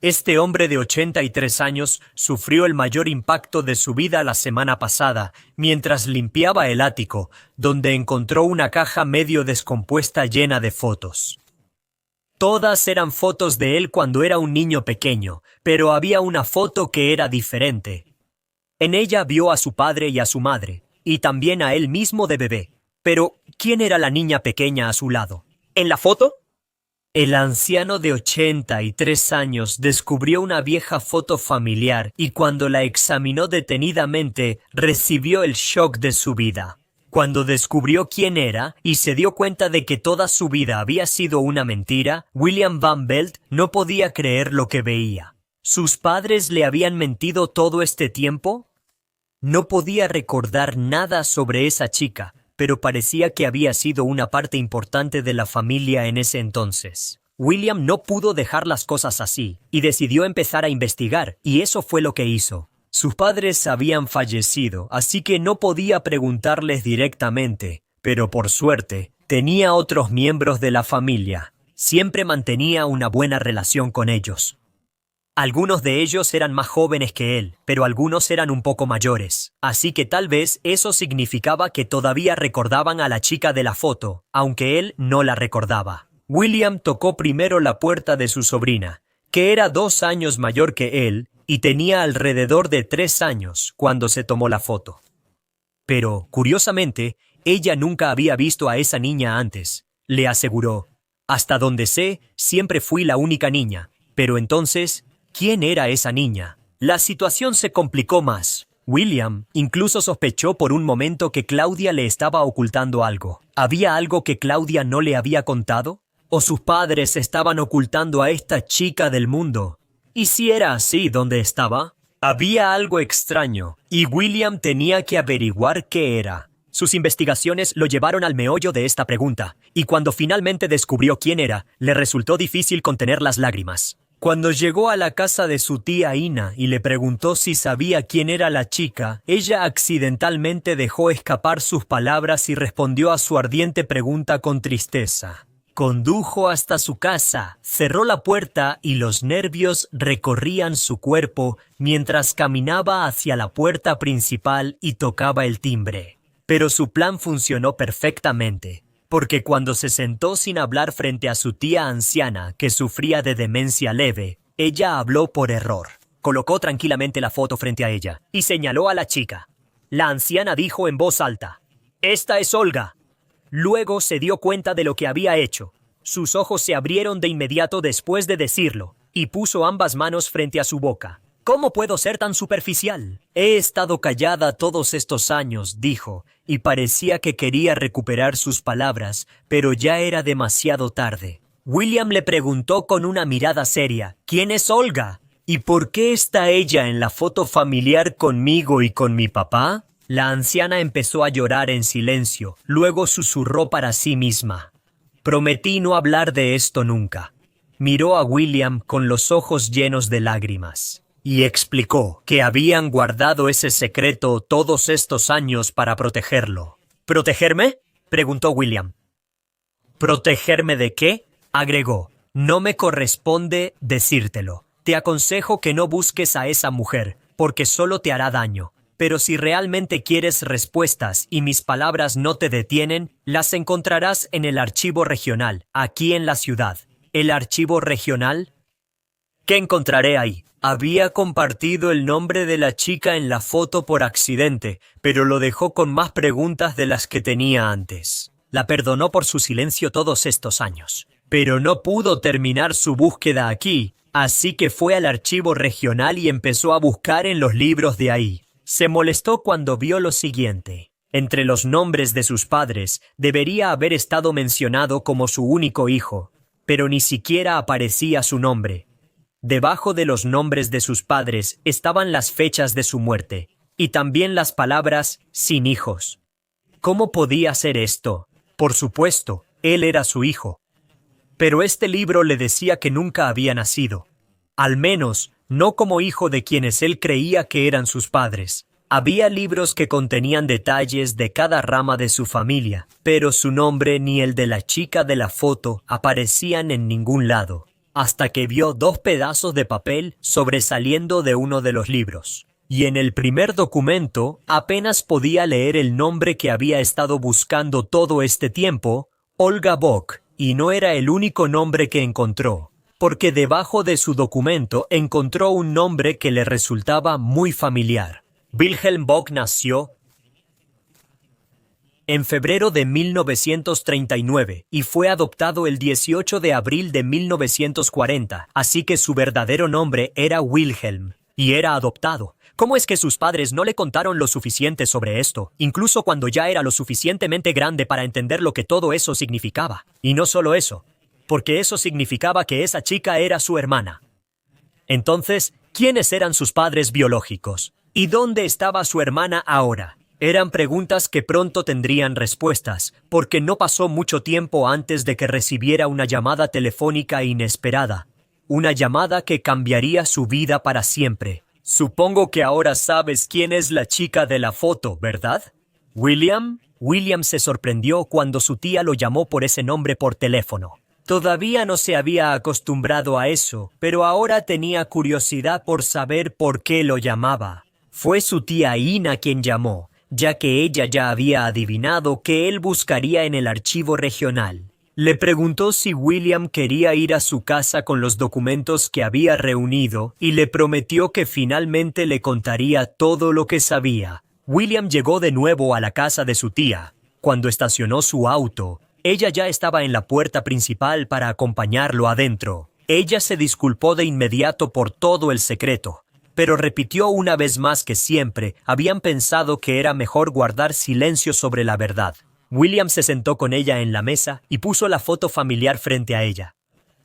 Este hombre de 83 años sufrió el mayor impacto de su vida la semana pasada, mientras limpiaba el ático, donde encontró una caja medio descompuesta llena de fotos. Todas eran fotos de él cuando era un niño pequeño, pero había una foto que era diferente. En ella vio a su padre y a su madre, y también a él mismo de bebé. Pero, ¿quién era la niña pequeña a su lado? ¿En la foto? El anciano de 83 años descubrió una vieja foto familiar y cuando la examinó detenidamente recibió el shock de su vida. Cuando descubrió quién era y se dio cuenta de que toda su vida había sido una mentira, William Van Belt no podía creer lo que veía. ¿Sus padres le habían mentido todo este tiempo? No podía recordar nada sobre esa chica, pero parecía que había sido una parte importante de la familia en ese entonces. William no pudo dejar las cosas así, y decidió empezar a investigar, y eso fue lo que hizo. Sus padres habían fallecido, así que no podía preguntarles directamente, pero por suerte, tenía otros miembros de la familia. Siempre mantenía una buena relación con ellos. Algunos de ellos eran más jóvenes que él, pero algunos eran un poco mayores, así que tal vez eso significaba que todavía recordaban a la chica de la foto, aunque él no la recordaba. William tocó primero la puerta de su sobrina, que era 2 años mayor que él y tenía alrededor de 3 años cuando se tomó la foto. Pero, curiosamente, ella nunca había visto a esa niña antes. Le aseguró, «Hasta donde sé, siempre fui la única niña, pero entonces, ¿quién era esa niña?» La situación se complicó más. William incluso sospechó por un momento que Claudia le estaba ocultando algo. ¿Había algo que Claudia no le había contado? ¿O sus padres estaban ocultando a esta chica del mundo? ¿Y si era así donde estaba? Había algo extraño, y William tenía que averiguar qué era. Sus investigaciones lo llevaron al meollo de esta pregunta, y cuando finalmente descubrió quién era, le resultó difícil contener las lágrimas. Cuando llegó a la casa de su tía Ina y le preguntó si sabía quién era la chica, ella accidentalmente dejó escapar sus palabras y respondió a su ardiente pregunta con tristeza. Condujo hasta su casa, cerró la puerta y los nervios recorrían su cuerpo mientras caminaba hacia la puerta principal y tocaba el timbre. Pero su plan funcionó perfectamente, porque cuando se sentó sin hablar frente a su tía anciana que sufría de demencia leve, ella habló por error. Colocó tranquilamente la foto frente a ella y señaló a la chica. La anciana dijo en voz alta, «Esta es Olga». Luego se dio cuenta de lo que había hecho. Sus ojos se abrieron de inmediato después de decirlo, y puso ambas manos frente a su boca. «¿Cómo puedo ser tan superficial? He estado callada todos estos años», dijo, y parecía que quería recuperar sus palabras, pero ya era demasiado tarde. William le preguntó con una mirada seria, «¿Quién es Olga? ¿Y por qué está ella en la foto familiar conmigo y con mi papá?» La anciana empezó a llorar en silencio, luego susurró para sí misma. «Prometí no hablar de esto nunca». Miró a William con los ojos llenos de lágrimas y explicó que habían guardado ese secreto todos estos años para protegerlo. «¿Protegerme?», preguntó William. «¿Protegerme de qué?», agregó. «No me corresponde decírtelo. Te aconsejo que no busques a esa mujer, porque solo te hará daño. Pero si realmente quieres respuestas y mis palabras no te detienen, las encontrarás en el archivo regional, aquí en la ciudad». «¿El archivo regional? ¿Qué encontraré ahí?». Había compartido el nombre de la chica en la foto por accidente, pero lo dejó con más preguntas de las que tenía antes. La perdonó por su silencio todos estos años, pero no pudo terminar su búsqueda aquí, así que fue al archivo regional y empezó a buscar en los libros de ahí. Se molestó cuando vio lo siguiente. Entre los nombres de sus padres debería haber estado mencionado como su único hijo, pero ni siquiera aparecía su nombre. Debajo de los nombres de sus padres estaban las fechas de su muerte, y también las palabras «sin hijos». ¿Cómo podía ser esto? Por supuesto, él era su hijo. Pero este libro le decía que nunca había nacido. Al menos, no como hijo de quienes él creía que eran sus padres. Había libros que contenían detalles de cada rama de su familia, pero su nombre ni el de la chica de la foto aparecían en ningún lado. hasta que vio 2 pedazos de papel sobresaliendo de uno de los libros. Y en el primer documento apenas podía leer el nombre que había estado buscando todo este tiempo, Olga Bock, y no era el único nombre que encontró, porque debajo de su documento encontró un nombre que le resultaba muy familiar. Wilhelm Bock nació en febrero de 1939 y fue adoptado el 18 de abril de 1940, así que su verdadero nombre era Wilhelm, y era adoptado. ¿Cómo es que sus padres no le contaron lo suficiente sobre esto, incluso cuando ya era lo suficientemente grande para entender lo que todo eso significaba? Y no solo eso, porque eso significaba que esa chica era su hermana. Entonces, ¿quiénes eran sus padres biológicos? ¿Y dónde estaba su hermana ahora? Eran preguntas que pronto tendrían respuestas, porque no pasó mucho tiempo antes de que recibiera una llamada telefónica inesperada. Una llamada que cambiaría su vida para siempre. Supongo que ahora sabes quién es la chica de la foto, ¿verdad? ¿William? William se sorprendió cuando su tía lo llamó por ese nombre por teléfono. Todavía no se había acostumbrado a eso, pero ahora tenía curiosidad por saber por qué lo llamaba. Fue su tía Ina quien llamó, ya que ella ya había adivinado que él buscaría en el archivo regional. Le preguntó si William quería ir a su casa con los documentos que había reunido y le prometió que finalmente le contaría todo lo que sabía. William llegó de nuevo a la casa de su tía. Cuando estacionó su auto, ella ya estaba en la puerta principal para acompañarlo adentro. Ella se disculpó de inmediato por todo el secreto, pero repitió una vez más que siempre habían pensado que era mejor guardar silencio sobre la verdad. William se sentó con ella en la mesa y puso la foto familiar frente a ella.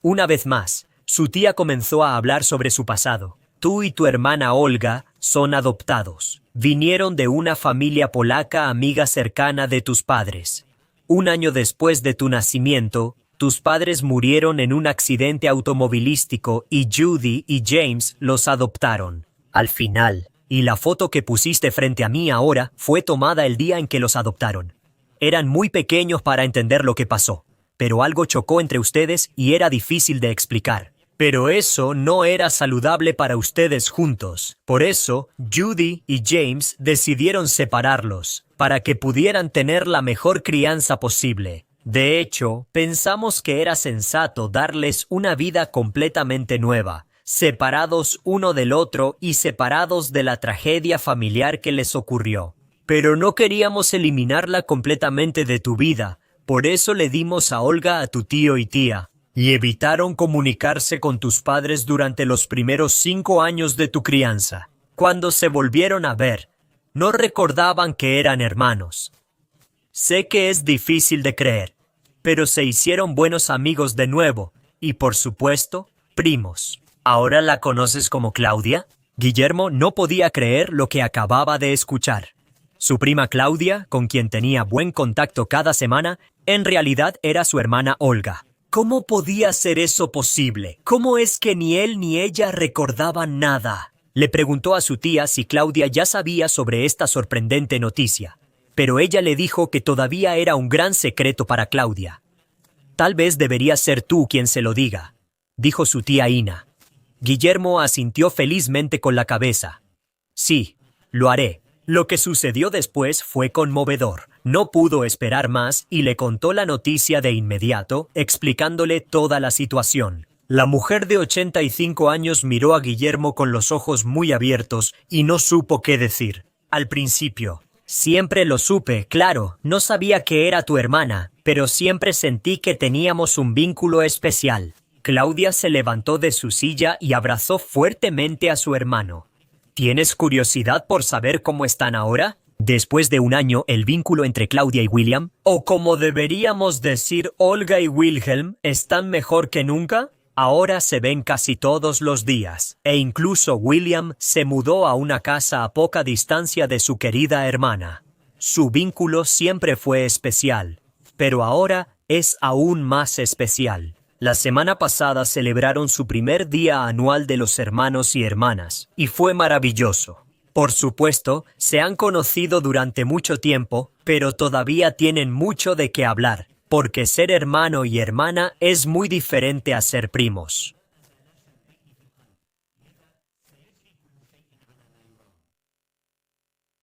Una vez más, su tía comenzó a hablar sobre su pasado. Tú y tu hermana Olga son adoptados. Vinieron de una familia polaca amiga cercana de tus padres. Un año después de tu nacimiento, tus padres murieron en un accidente automovilístico y Judy y James los adoptaron. Al final, y la foto que pusiste frente a mí ahora fue tomada el día en que los adoptaron. Eran muy pequeños para entender lo que pasó, pero algo chocó entre ustedes y era difícil de explicar. Pero eso no era saludable para ustedes juntos. Por eso, Judy y James decidieron separarlos, para que pudieran tener la mejor crianza posible. De hecho, pensamos que era sensato darles una vida completamente nueva, separados uno del otro y separados de la tragedia familiar que les ocurrió. Pero no queríamos eliminarla completamente de tu vida, por eso le dimos a Olga a tu tío y tía, y evitaron comunicarse con tus padres durante los primeros 5 años de tu crianza. Cuando se volvieron a ver, no recordaban que eran hermanos. Sé que es difícil de creer, pero se hicieron buenos amigos de nuevo, y por supuesto, primos. ¿Ahora la conoces como Claudia? Guillermo no podía creer lo que acababa de escuchar. Su prima Claudia, con quien tenía buen contacto cada semana, en realidad era su hermana Olga. ¿Cómo podía ser eso posible? ¿Cómo es que ni él ni ella recordaban nada? Le preguntó a su tía si Claudia ya sabía sobre esta sorprendente noticia, pero ella le dijo que todavía era un gran secreto para Claudia. Tal vez debería ser tú quien se lo diga, dijo su tía Ina. Guillermo asintió felizmente con la cabeza. Sí, lo haré. Lo que sucedió después fue conmovedor. No pudo esperar más y le contó la noticia de inmediato, explicándole toda la situación. La mujer de 85 años miró a Guillermo con los ojos muy abiertos y no supo qué decir. Al principio, siempre lo supe, claro, no sabía que era tu hermana, pero siempre sentí que teníamos un vínculo especial. Claudia se levantó de su silla y abrazó fuertemente a su hermano. ¿Tienes curiosidad por saber cómo están ahora? Después de un año, el vínculo entre Claudia y William, o como deberíamos decir Olga y Wilhelm, ¿están mejor que nunca? Ahora se ven casi todos los días, e incluso William se mudó a una casa a poca distancia de su querida hermana. Su vínculo siempre fue especial, pero ahora es aún más especial. La semana pasada celebraron su primer día anual de los hermanos y hermanas, y fue maravilloso. Por supuesto, se han conocido durante mucho tiempo, pero todavía tienen mucho de qué hablar, porque ser hermano y hermana es muy diferente a ser primos.